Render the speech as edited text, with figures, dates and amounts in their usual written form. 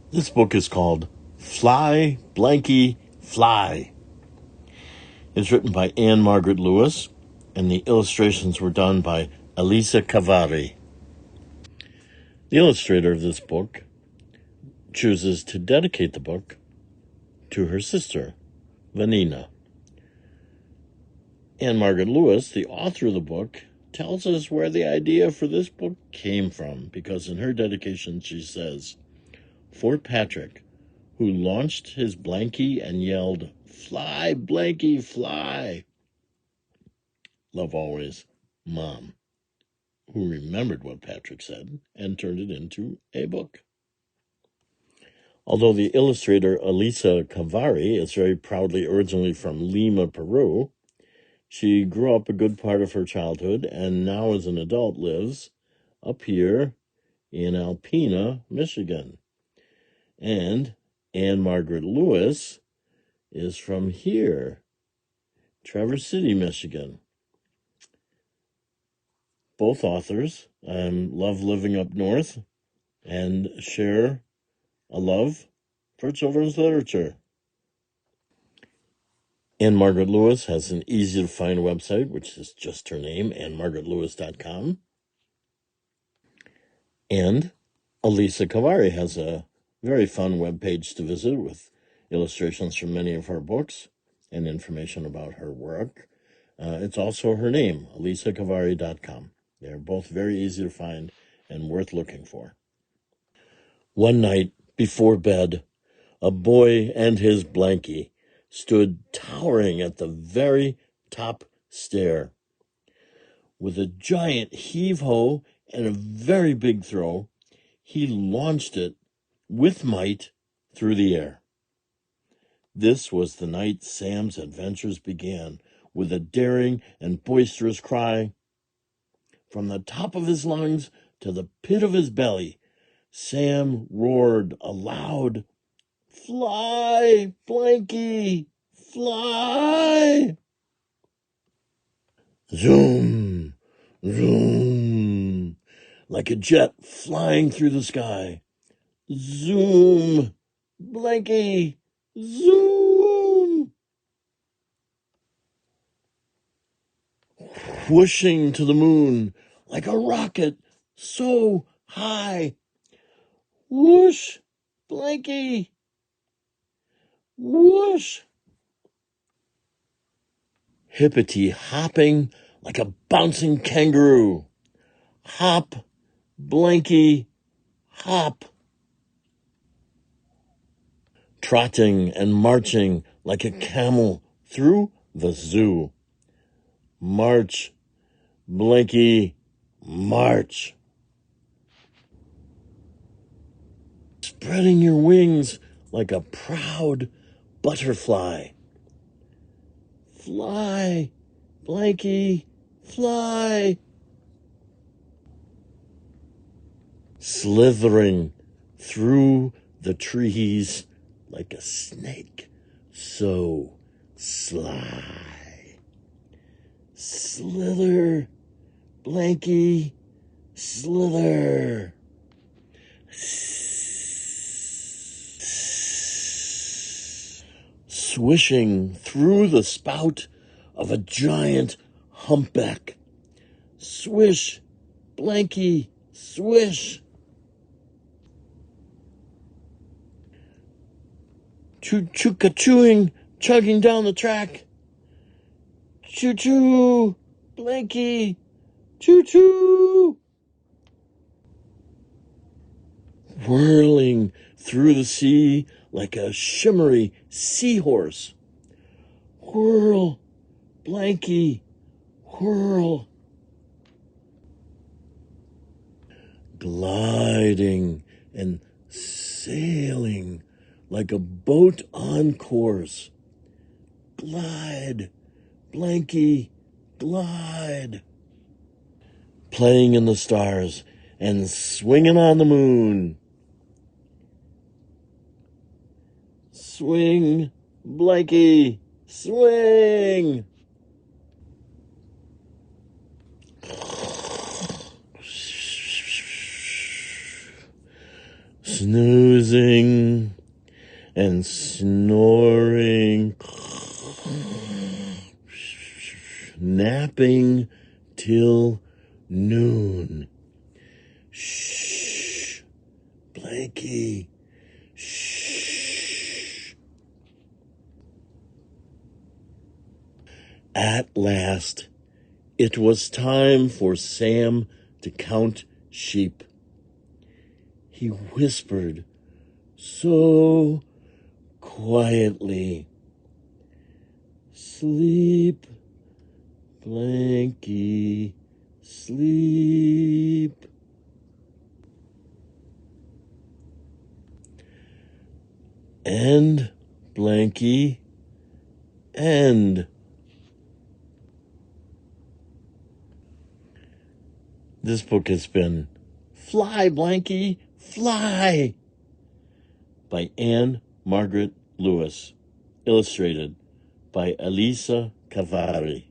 This book is called Fly, Blanky, Fly. It's written by Margaret Lewis, and the illustrations were done by Elisa Chavarri. The illustrator of this book chooses to dedicate the book to her sister, Vanina. Margaret Lewis, the author of the book, tells us where the idea for this book came from, because in her dedication she says, "For Patrick, who launched his Blanky and yelled, 'Fly, Blanky, fly!' Love always, Mom," who remembered what Patrick said and turned it into a book. Although the illustrator Elisa Chavarri is very proudly originally from Lima, Peru, she grew up a good part of her childhood and now as an adult lives up here in Alpena, Michigan. And Margaret Lewis is from here, Traverse City, Michigan. Both authors love living up north and share a love for children's literature. Margaret Lewis has an easy-to-find website, which is just her name, margaretlewis.com. And Elisa Chavarri has a very fun webpage to visit with illustrations from many of her books and information about her work. It's also her name, elisachavarri.com. They're both very easy to find and worth looking for. One night before bed, a boy and his Blanky stood towering at the very top stair. With a giant heave-ho and a very big throw, he launched it with might through the air. This was the night Sam's adventures began, with a daring and boisterous cry. From the top of his lungs to the pit of his belly, Sam roared aloud, "Fly, Blanky, fly!" Zoom, zoom, like a jet flying through the sky. Zoom, Blanky, zoom! Whooshing to the moon like a rocket so high. Whoosh, Blanky, whoosh! Hippity hopping like a bouncing kangaroo. Hop, Blanky, hop. Trotting and marching like a camel through the zoo. March, Blanky, march. Spreading your wings like a proud butterfly. Fly, Blanky, fly. Slithering through the trees like a snake so sly. Slither, Blanky, slither. Swishing through the spout of a giant humpback. Swish, Blanky, swish. Choo-choo-ka-chooing, chugging down the track. Choo-choo, Blanky, choo-choo. Whirling through the sea like a shimmery seahorse. Whirl, Blanky, whirl. Gliding and sailing like a boat on course. Glide, Blanky, glide. Playing in the stars and swinging on the moon. Swing, Blanky, swing. snoozing and snoring, napping till noon. Shh, Blanky, shh. At last, it was time for Sam to count sheep. He whispered so quietly, "Sleep, Blanky, sleep." End, Blanky, end. This book has been Fly, Blanky, Fly by Margaret Lewis, illustrated by Elisa Chavarri.